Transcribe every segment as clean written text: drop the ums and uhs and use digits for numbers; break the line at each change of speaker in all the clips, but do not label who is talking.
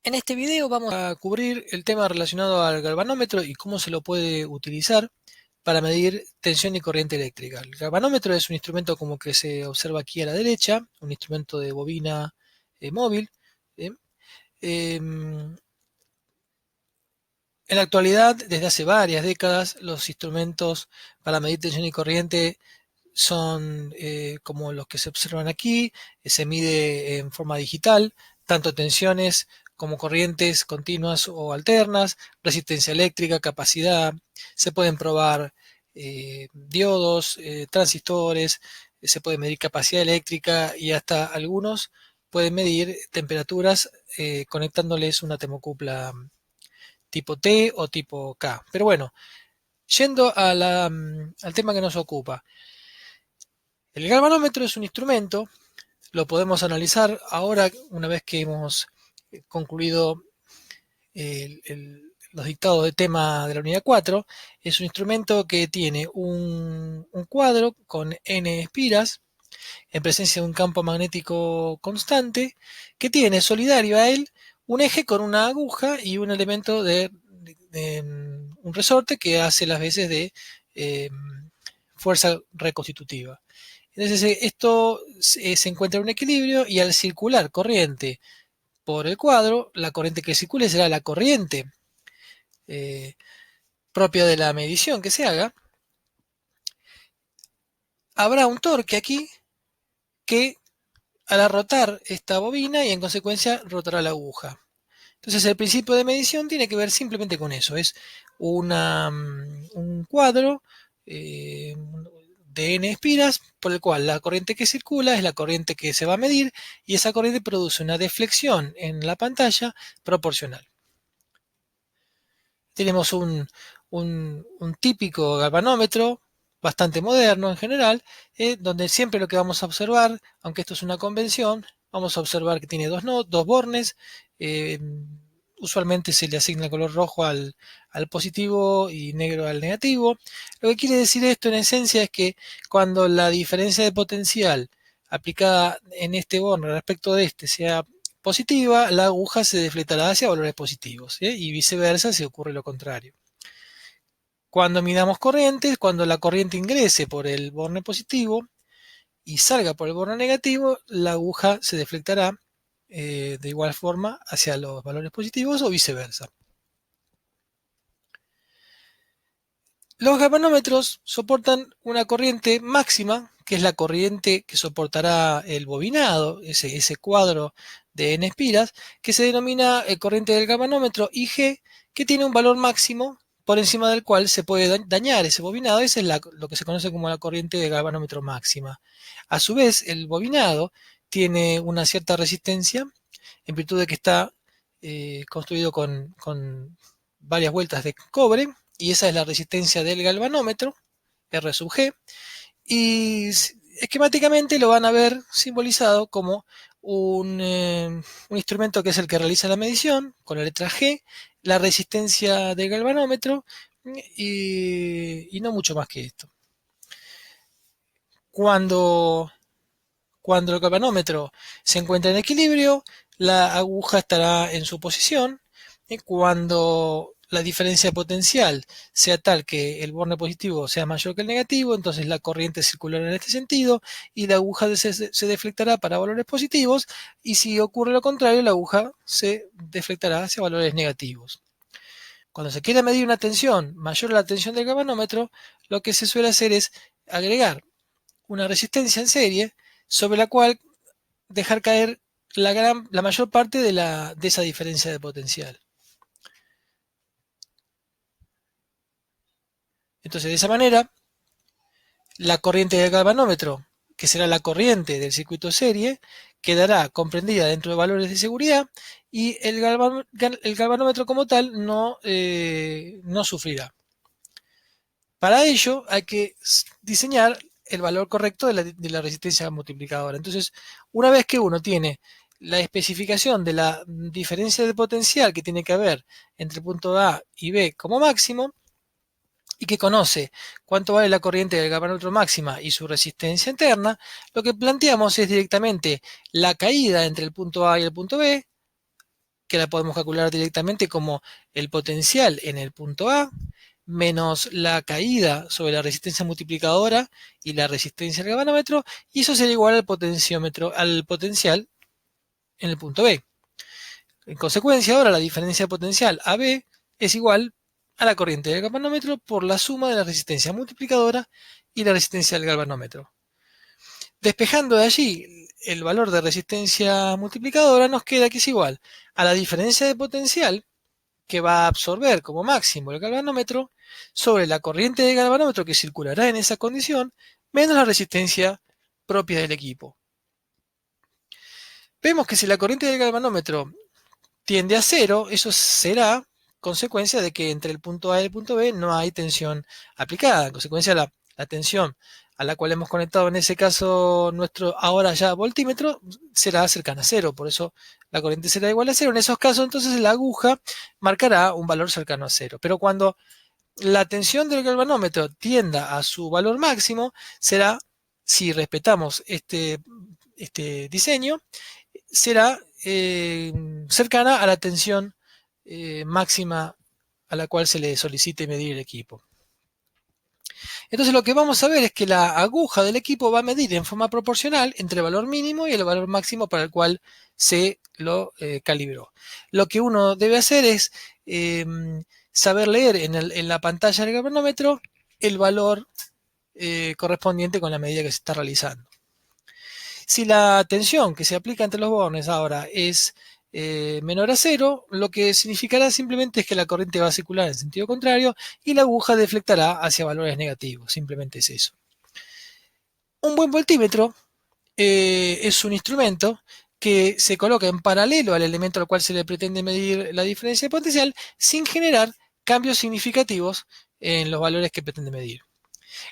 En este video vamos a cubrir el tema relacionado al galvanómetro y cómo se lo puede utilizar para medir tensión y corriente eléctrica. El galvanómetro es un instrumento como que se observa aquí a la derecha, un instrumento de bobina móvil. ¿eh? En la actualidad, desde hace varias décadas, los instrumentos para medir tensión y corriente son como los que se observan aquí. Se mide en forma digital, tanto tensiones como corrientes continuas o alternas, resistencia eléctrica, capacidad. Se pueden probar diodos, transistores, se puede medir capacidad eléctrica y hasta algunos pueden medir temperaturas conectándoles una termocupla tipo T o tipo K. Pero bueno, yendo a al tema que nos ocupa. El galvanómetro es un instrumento, lo podemos analizar ahora una vez que hemos concluido los dictados de tema de la unidad 4. Es un instrumento que tiene un cuadro con N espiras en presencia de un campo magnético constante que tiene solidario a él un eje con una aguja y un elemento de un resorte que hace las veces de eh, fuerza reconstitutiva. Entonces esto se encuentra en un equilibrio y al circular corriente por el cuadro, la corriente que circule será la corriente eh, propia de la medición que se haga. Habrá un torque aquí que hará rotar esta bobina y en consecuencia rotará la aguja. Entonces el principio de medición tiene que ver simplemente con eso. Es un cuadro eh, de n espiras por el cual la corriente que circula es la corriente que se va a medir y esa corriente produce una deflexión en la pantalla proporcional. Tenemos un típico galvanómetro bastante moderno en general, donde siempre lo que vamos a observar, aunque esto es una convención, vamos a observar que tiene dos bornes. eh, Usualmente se le asigna color rojo al positivo y negro al negativo. Lo que quiere decir esto en esencia es que cuando la diferencia de potencial aplicada en este borne respecto de este sea positiva, la aguja se defletará hacia valores positivos, y viceversa si ocurre lo contrario. Cuando midamos corrientes, cuando la corriente ingrese por el borne positivo y salga por el borne negativo, la aguja se deflectará de igual forma hacia los valores positivos o viceversa. Los galvanómetros soportan una corriente máxima, que es la corriente que soportará el bobinado, ese cuadro de N espiras, que se denomina corriente del galvanómetro IG, que tiene un valor máximo por encima del cual se puede dañar ese bobinado. Esa es lo que se conoce como la corriente de galvanómetro máxima. A su vez, el bobinado tiene una cierta resistencia, en virtud de que está construido con varias vueltas de cobre, y esa es la resistencia del galvanómetro, R sub G, y esquemáticamente lo van a ver simbolizado como un instrumento que es el que realiza la medición, con la letra G, la resistencia del galvanómetro, y no mucho más que esto. Cuando, cuando el galvanómetro se encuentra en equilibrio, la aguja estará en su posición. Cuando la diferencia potencial sea tal que el borne positivo sea mayor que el negativo, entonces la corriente circulará en este sentido y la aguja se deflectará para valores positivos, y si ocurre lo contrario, la aguja se deflectará hacia valores negativos. Cuando se quiere medir una tensión mayor a la tensión del galvanómetro, lo que se suele hacer es agregar una resistencia en serie sobre la cual dejar caer la mayor parte de esa diferencia de potencial. Entonces, de esa manera, la corriente del galvanómetro, que será la corriente del circuito serie, quedará comprendida dentro de valores de seguridad, y el galvanómetro como tal no sufrirá. Para ello hay que diseñar el valor correcto de la resistencia multiplicadora. Entonces, una vez que uno tiene la especificación de la diferencia de potencial que tiene que haber entre el punto A y B como máximo, y que conoce cuánto vale la corriente del galvanómetro máxima y su resistencia interna, lo que planteamos es directamente la caída entre el punto A y el punto B que la podemos calcular directamente como el potencial en el punto A, menos la caída sobre la resistencia multiplicadora y la resistencia al galvanómetro, y eso sería igual al potenciómetro, al potencial en el punto B. En consecuencia, ahora la diferencia potencial AB es igual a la corriente del galvanómetro por la suma de la resistencia multiplicadora y la resistencia del galvanómetro. Despejando de allí el valor de resistencia multiplicadora, nos queda que es igual a la diferencia de potencial que va a absorber como máximo el galvanómetro sobre la corriente de galvanómetro que circulará en esa condición, menos la resistencia propia del equipo. Vemos que si la corriente del galvanómetro tiende a cero, eso será consecuencia de que entre el punto A y el punto B no hay tensión aplicada. En consecuencia, la tensión a la cual hemos conectado en ese caso nuestro ahora ya voltímetro será cercana a cero, por eso la corriente será igual a cero. En esos casos, entonces, la aguja marcará un valor cercano a cero. Pero cuando la tensión del galvanómetro tienda a su valor máximo, será, si respetamos este diseño, será cercana a la tensión máxima a la cual se le solicite medir el equipo. Entonces lo que vamos a ver es que la aguja del equipo va a medir en forma proporcional entre el valor mínimo y el valor máximo para el cual se lo calibró. Lo que uno debe hacer es saber leer en la pantalla del galvanómetro el valor correspondiente con la medida que se está realizando. Si la tensión que se aplica entre los bornes ahora es menor a cero, lo que significará simplemente es que la corriente va a circular en sentido contrario y la aguja deflectará hacia valores negativos. Simplemente es eso. Un buen voltímetro es un instrumento que se coloca en paralelo al elemento al cual se le pretende medir la diferencia de potencial sin generar cambios significativos en los valores que pretende medir.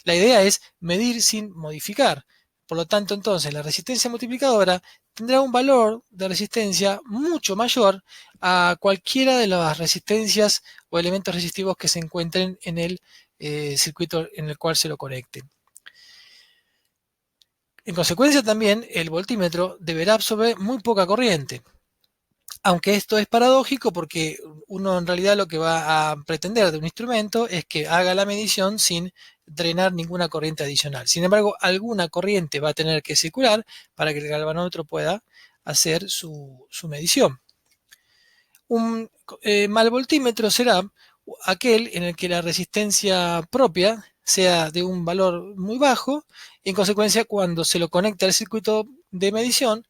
La idea es medir sin modificar. Por lo tanto, entonces, la resistencia multiplicadora tendrá un valor de resistencia mucho mayor a cualquiera de las resistencias o elementos resistivos que se encuentren en el circuito en el cual se lo conecten. En consecuencia, también el voltímetro deberá absorber muy poca corriente. Aunque esto es paradójico porque uno en realidad lo que va a pretender de un instrumento es que haga la medición sin drenar ninguna corriente adicional. Sin embargo, alguna corriente va a tener que circular para que el galvanómetro pueda hacer su medición. Un mal voltímetro será aquel en el que la resistencia propia sea de un valor muy bajo y en consecuencia cuando se lo conecta al circuito de medición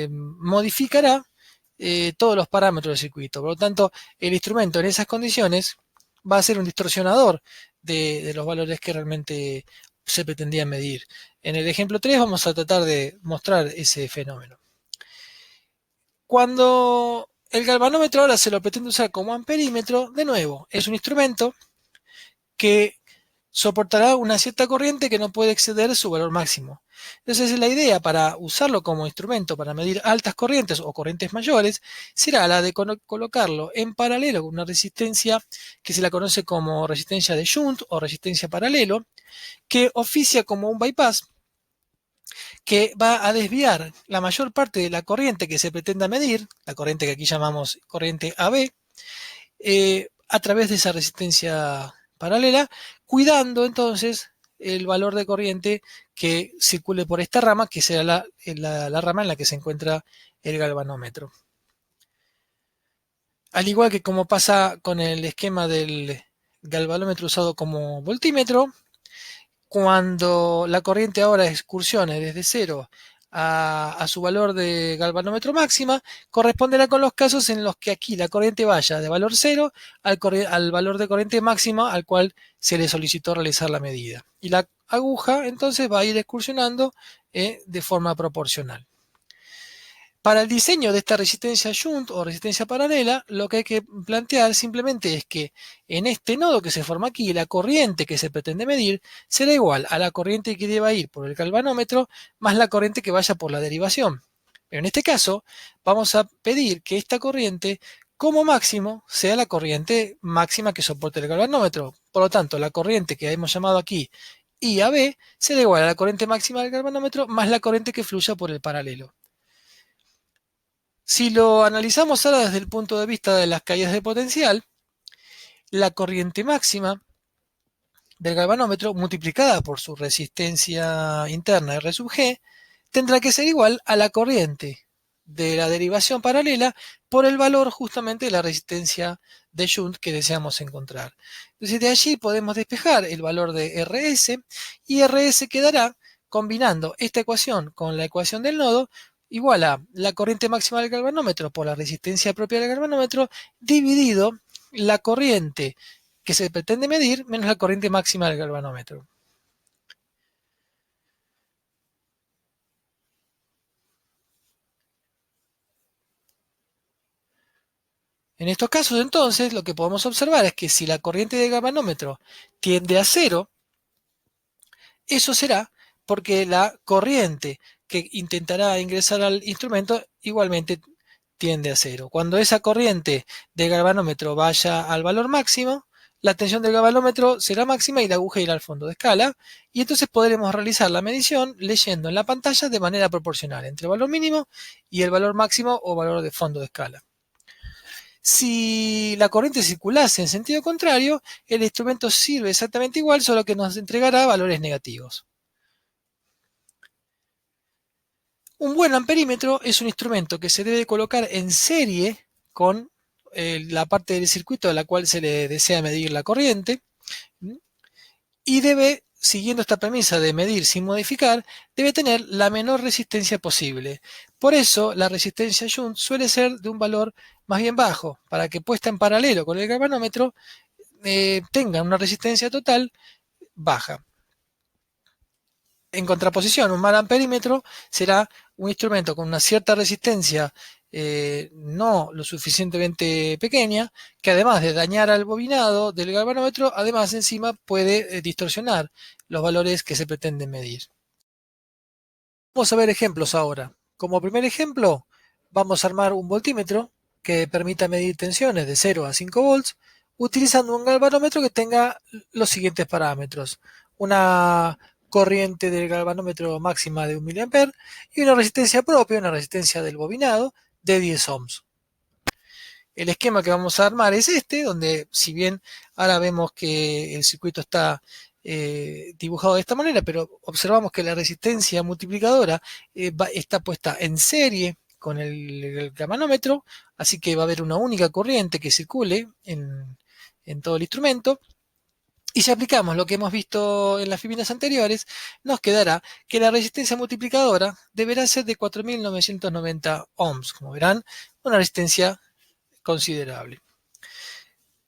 modificará todos los parámetros del circuito. Por lo tanto, el instrumento en esas condiciones va a ser un distorsionador de los valores que realmente se pretendía medir. En el ejemplo 3 vamos a tratar de mostrar ese fenómeno. Cuando el galvanómetro ahora se lo pretende usar como amperímetro, de nuevo, es un instrumento que soportará una cierta corriente que no puede exceder su valor máximo. Entonces la idea para usarlo como instrumento para medir altas corrientes o corrientes mayores será la de colocarlo en paralelo con una resistencia que se la conoce como resistencia de Shunt o resistencia paralelo, que oficia como un bypass que va a desviar la mayor parte de la corriente que se pretenda medir, la corriente que aquí llamamos corriente AB, a través de esa resistencia paralela, cuidando entonces el valor de corriente que circule por esta rama, que será la rama en la que se encuentra el galvanómetro. Al igual que como pasa con el esquema del galvanómetro usado como voltímetro, cuando la corriente ahora excursione desde 0 a su valor de galvanómetro máxima, corresponderá con los casos en los que aquí la corriente vaya de valor 0 al valor de corriente máxima al cual se le solicitó realizar la medida. Y la aguja entonces va a ir excursionando de forma proporcional. Para el diseño de esta resistencia Shunt o resistencia paralela, lo que hay que plantear simplemente es que en este nodo que se forma aquí, la corriente que se pretende medir será igual a la corriente que deba ir por el galvanómetro más la corriente que vaya por la derivación. Pero en este caso, vamos a pedir que esta corriente, como máximo, sea la corriente máxima que soporte el galvanómetro. Por lo tanto, la corriente que hemos llamado aquí IAB será igual a la corriente máxima del galvanómetro más la corriente que fluya por el paralelo. Si lo analizamos ahora desde el punto de vista de las caídas de potencial, la corriente máxima del galvanómetro multiplicada por su resistencia interna R sub G tendrá que ser igual a la corriente de la derivación paralela por el valor justamente de la resistencia de Shunt que deseamos encontrar. Entonces de allí podemos despejar el valor de RS y RS quedará combinando esta ecuación con la ecuación del nodo igual a la corriente máxima del galvanómetro por la resistencia propia del galvanómetro dividido la corriente que se pretende medir menos la corriente máxima del galvanómetro. En estos casos, entonces, lo que podemos observar es que si la corriente del galvanómetro tiende a cero, eso será porque la corriente que intentará ingresar al instrumento igualmente tiende a cero. Cuando esa corriente del galvanómetro vaya al valor máximo, la tensión del galvanómetro será máxima y la aguja irá al fondo de escala, y entonces podremos realizar la medición leyendo en la pantalla de manera proporcional entre el valor mínimo y el valor máximo o valor de fondo de escala. Si la corriente circulase en sentido contrario, el instrumento sirve exactamente igual, solo que nos entregará valores negativos. Un buen amperímetro es un instrumento que se debe colocar en serie con la parte del circuito a la cual se le desea medir la corriente y debe, siguiendo esta premisa de medir sin modificar, debe tener la menor resistencia posible. Por eso la resistencia Shunt suele ser de un valor más bien bajo, para que puesta en paralelo con el galvanómetro tenga una resistencia total baja. En contraposición, un mal amperímetro será un instrumento con una cierta resistencia no lo suficientemente pequeña, que además de dañar al bobinado del galvanómetro, además encima puede distorsionar los valores que se pretenden medir. Vamos a ver ejemplos ahora. Como primer ejemplo, vamos a armar un voltímetro que permita medir tensiones de 0 a 5 volts utilizando un galvanómetro que tenga los siguientes parámetros. Una corriente del galvanómetro máxima de 1 mA y una resistencia propia, una resistencia del bobinado de 10 ohms. El esquema que vamos a armar es este, donde si bien ahora vemos que el circuito está dibujado de esta manera, pero observamos que la resistencia multiplicadora está puesta en serie con el galvanómetro, así que va a haber una única corriente que circule en todo el instrumento. Y si aplicamos lo que hemos visto en las fibras anteriores, nos quedará que la resistencia multiplicadora deberá ser de 4.990 ohms. Como verán, una resistencia considerable.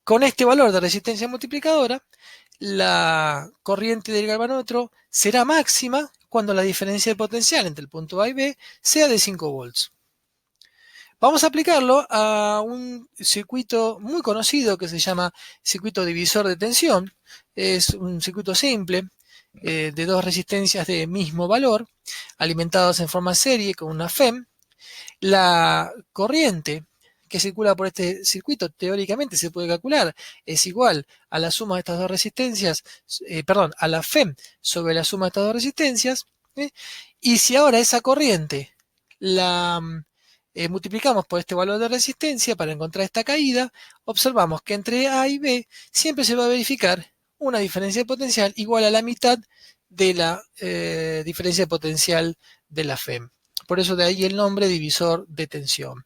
Con este valor de resistencia multiplicadora, la corriente del galvanómetro será máxima cuando la diferencia de potencial entre el punto A y B sea de 5 volts. Vamos a aplicarlo a un circuito muy conocido que se llama circuito divisor de tensión. Es un circuito simple de dos resistencias de mismo valor, alimentados en forma serie con una FEM. La corriente que circula por este circuito teóricamente se puede calcular, es igual a la suma de estas dos resistencias, a la FEM sobre la suma de estas dos resistencias, y si ahora esa corriente la multiplicamos por este valor de resistencia para encontrar esta caída, observamos que entre A y B siempre se va a verificar una diferencia de potencial igual a la mitad de la diferencia de potencial de la FEM. Por eso de ahí el nombre divisor de tensión.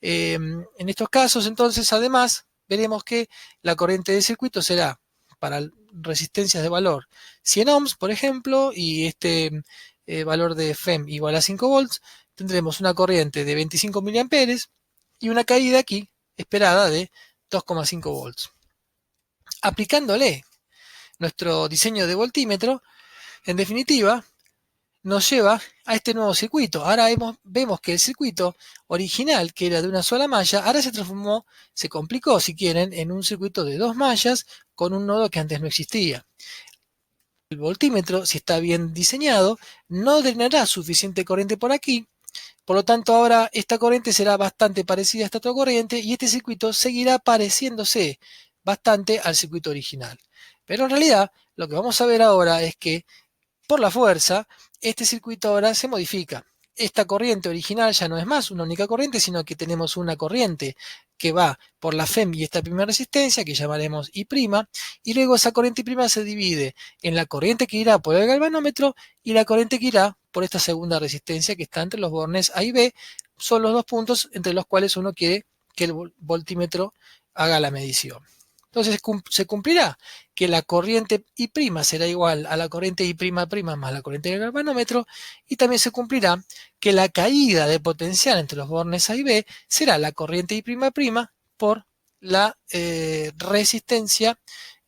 En estos casos, entonces, además, veremos que la corriente de circuito será para resistencias de valor 100 ohms, por ejemplo, y este valor de FEM igual a 5 volts, tendremos una corriente de 25 miliamperes y una caída aquí esperada de 2,5 volts. Aplicándole nuestro diseño de voltímetro, en definitiva, nos lleva a este nuevo circuito. Ahora vemos que el circuito original, que era de una sola malla, ahora se transformó, se complicó, si quieren, en un circuito de dos mallas con un nodo que antes no existía. El voltímetro, si está bien diseñado, no drenará suficiente corriente por aquí. Por lo tanto, ahora esta corriente será bastante parecida a esta otra corriente y este circuito seguirá pareciéndose bastante al circuito original. Pero en realidad, lo que vamos a ver ahora es que por la fuerza, este circuito ahora se modifica. esta corriente original ya no es más una única corriente, sino que tenemos una corriente que va por la FEM y esta primera resistencia, que llamaremos I', y luego esa corriente I' se divide en la corriente que irá por el galvanómetro y la corriente que irá por esta segunda resistencia que está entre los bornes A y B. Son los dos puntos entre los cuales uno quiere que el voltímetro haga la medición. Entonces se cumplirá que la corriente I' será igual a la corriente I'' más la corriente del galvanómetro, y también se cumplirá que la caída de potencial entre los bornes A y B será la corriente I'' por la resistencia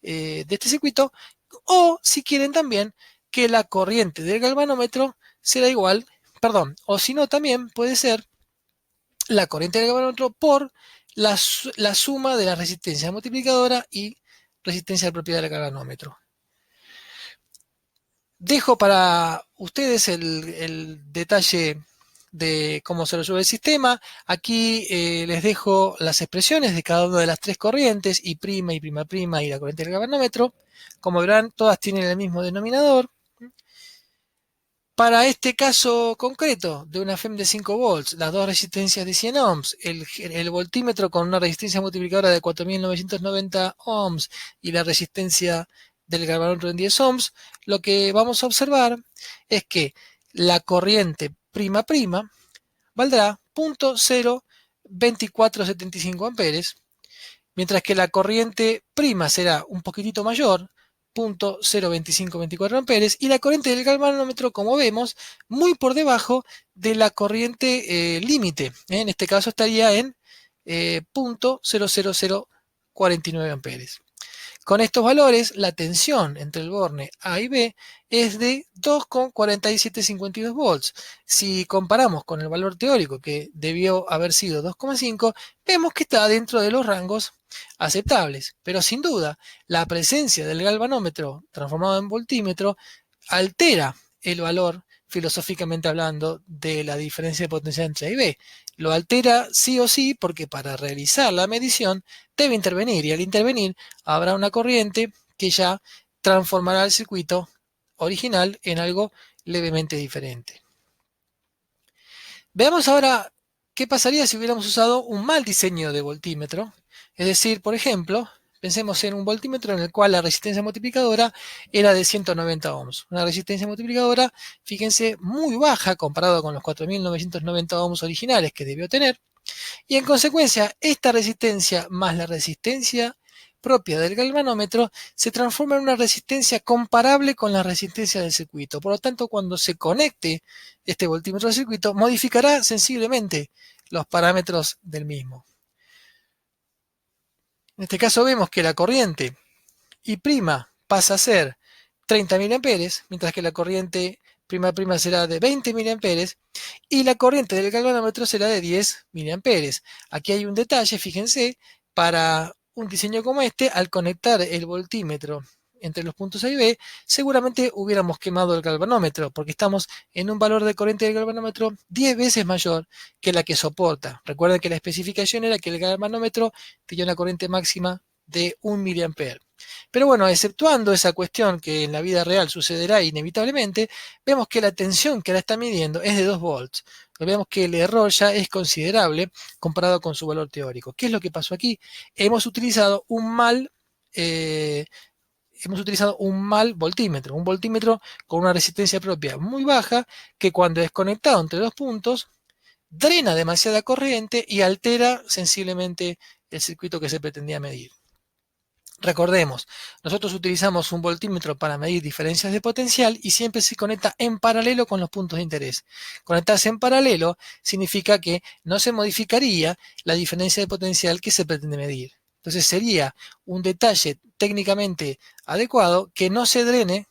de este circuito, o si quieren también que la corriente del galvanómetro será igual, perdón, o si no también puede ser la corriente del galvanómetro por la suma de la resistencia multiplicadora y resistencia propia del galvanómetro. Dejo para ustedes el detalle de cómo se resuelve el sistema. Aquí les dejo las expresiones de cada una de las tres corrientes, I', I', y la corriente del galvanómetro. Como verán, todas tienen el mismo denominador. Para este caso concreto de una FEM de 5 volts, las dos resistencias de 100 ohms, el voltímetro con una resistencia multiplicadora de 4990 ohms y la resistencia del galvanómetro en 10 ohms, lo que vamos a observar es que la corriente prima valdrá 0.02475 amperes, mientras que la corriente prima será un poquitito mayor, 0.02524 amperes, y la corriente del galvanómetro, como vemos, muy por debajo de la corriente límite. En este caso estaría en 0.00049 amperes. Con estos valores, la tensión entre el borne A y B es de 2,4752 volts. Si comparamos con el valor teórico, que debió haber sido 2,5, vemos que está dentro de los rangos aceptables. Pero sin duda, la presencia del galvanómetro transformado en voltímetro altera el valor, filosóficamente hablando, de la diferencia de potencial entre A y B. Lo altera sí o sí porque para realizar la medición debe intervenir, y al intervenir habrá una corriente que ya transformará el circuito original en algo levemente diferente. Veamos ahora qué pasaría si hubiéramos usado un mal diseño de voltímetro. Es decir, por ejemplo, pensemos en un voltímetro en el cual la resistencia multiplicadora era de 190 ohms. Una resistencia multiplicadora, fíjense, muy baja comparado con los 4990 ohms originales que debió tener. Y en consecuencia, esta resistencia más la resistencia propia del galvanómetro se transforma en una resistencia comparable con la resistencia del circuito. Por lo tanto, cuando se conecte este voltímetro al circuito, modificará sensiblemente los parámetros del mismo. En este caso vemos que la corriente I' pasa a ser 30 mA, mientras que la corriente prima será de 20 mA y la corriente del galvanómetro será de 10 mA. Aquí hay un detalle, fíjense, para un diseño como este, al conectar el voltímetro entre los puntos A y B, seguramente hubiéramos quemado el galvanómetro, porque estamos en un valor de corriente del galvanómetro 10 veces mayor que la que soporta. Recuerden que la especificación era que el galvanómetro tenía una corriente máxima de 1 mA. Pero bueno, exceptuando esa cuestión que en la vida real sucederá inevitablemente, vemos que la tensión que ahora está midiendo es de 2 volts. Vemos que el error ya es considerable comparado con su valor teórico. ¿Qué es lo que pasó aquí? Hemos utilizado un mal voltímetro, un voltímetro con una resistencia propia muy baja, que cuando es conectado entre dos puntos, drena demasiada corriente y altera sensiblemente el circuito que se pretendía medir. Recordemos, nosotros utilizamos un voltímetro para medir diferencias de potencial y siempre se conecta en paralelo con los puntos de interés. Conectarse en paralelo significa que no se modificaría la diferencia de potencial que se pretende medir. Entonces sería un detalle técnicamente adecuado que no se drene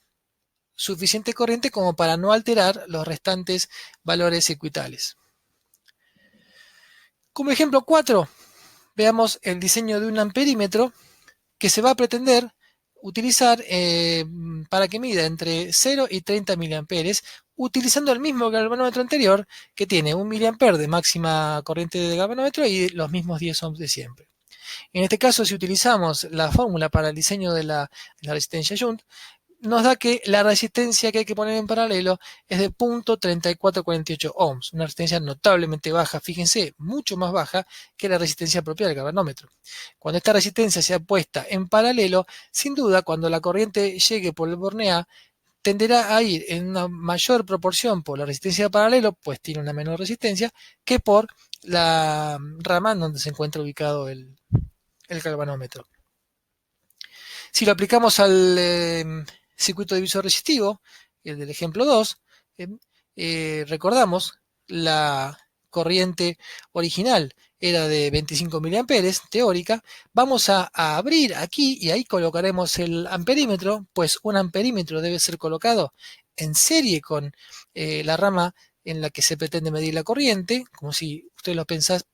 suficiente corriente como para no alterar los restantes valores circuitales. Como ejemplo 4, veamos el diseño de un amperímetro que se va a pretender utilizar para que mida entre 0 y 30 mA, utilizando el mismo galvanómetro anterior, que tiene 1 mA de máxima corriente de galvanómetro y los mismos 10 ohms de siempre. En este caso, si utilizamos la fórmula para el diseño de la resistencia shunt, nos da que la resistencia que hay que poner en paralelo es de 0.3448 ohms, una resistencia notablemente baja, fíjense, mucho más baja que la resistencia propia del galvanómetro. Cuando esta resistencia sea puesta en paralelo, sin duda, cuando la corriente llegue por el borne A, tenderá a ir en una mayor proporción por la resistencia de paralelo, pues tiene una menor resistencia, que por la rama en donde se encuentra ubicado el galvanómetro. Si lo aplicamos al circuito divisor resistivo, el del ejemplo 2, recordamos la corriente original era de 25 miliamperes, teórica. Vamos a abrir aquí y ahí colocaremos el amperímetro, pues un amperímetro debe ser colocado en serie con la rama en la que se pretende medir la corriente, como si ustedes lo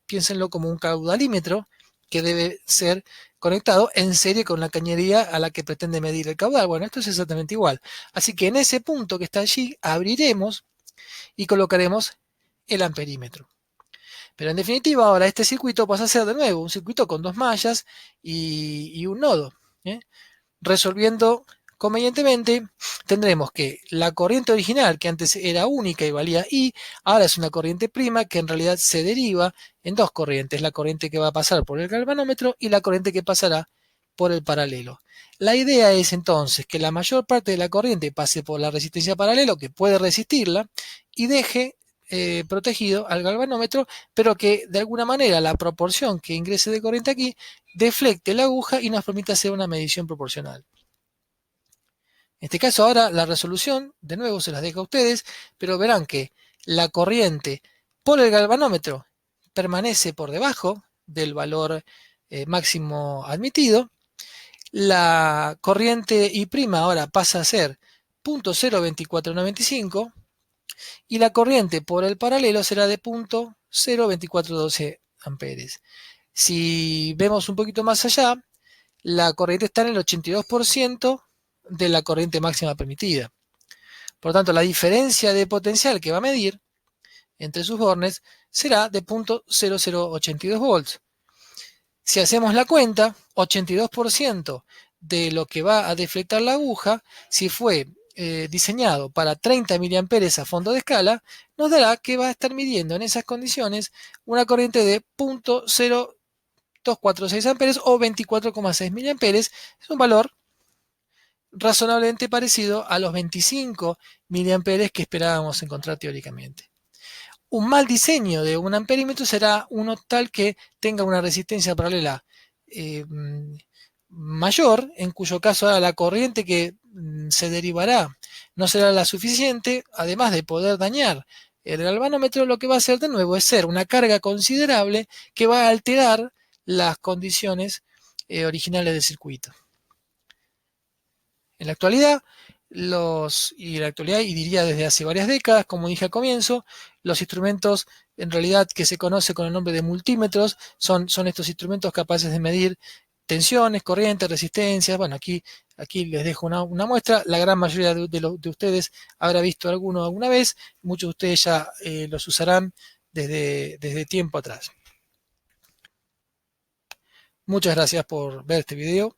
piénsenlo como un caudalímetro que debe ser conectado en serie con la cañería a la que pretende medir el caudal. Bueno, esto es exactamente igual. Así que en ese punto que está allí, abriremos y colocaremos el amperímetro. Pero en definitiva, ahora este circuito pasa a ser de nuevo un circuito con dos mallas y un nodo. ¿eh? Resolviendo convenientemente, tendremos que la corriente original, que antes era única y valía I, ahora es una corriente prima que en realidad se deriva en dos corrientes, la corriente que va a pasar por el galvanómetro y la corriente que pasará por el paralelo. La idea es entonces que la mayor parte de la corriente pase por la resistencia paralelo, que puede resistirla, y deje protegido al galvanómetro, pero que de alguna manera la proporción que ingrese de corriente aquí deflecte la aguja y nos permita hacer una medición proporcional. En este caso ahora la resolución, de nuevo se las dejo a ustedes, pero verán que la corriente por el galvanómetro permanece por debajo del valor máximo admitido. La corriente I' ahora pasa a ser 0.024925 y la corriente por el paralelo será de 0.02412 amperes. Si vemos un poquito más allá, la corriente está en el 82% de la corriente máxima permitida. Por lo tanto, la diferencia de potencial que va a medir entre sus bornes será de 0.0082 volts. Si hacemos la cuenta, 82% de lo que va a deflectar la aguja, si fue diseñado para 30 miliamperes a fondo de escala, nos dará que va a estar midiendo en esas condiciones una corriente de 0.246 amperes o 24,6 miliamperes. Es un valor razonablemente parecido a los 25 miliamperes que esperábamos encontrar teóricamente. Un mal diseño de un amperímetro será uno tal que tenga una resistencia paralela mayor, en cuyo caso la corriente que se derivará no será la suficiente, además de poder dañar el galvanómetro, lo que va a hacer de nuevo es ser una carga considerable que va a alterar las condiciones originales del circuito. En la actualidad, y diría desde hace varias décadas, como dije al comienzo, los instrumentos en realidad que se conoce con el nombre de multímetros son estos instrumentos capaces de medir tensiones, corrientes, resistencias. Bueno, aquí les dejo una muestra. La gran mayoría de ustedes habrá visto alguno alguna vez. Muchos de ustedes ya los usarán desde tiempo atrás. Muchas gracias por ver este video.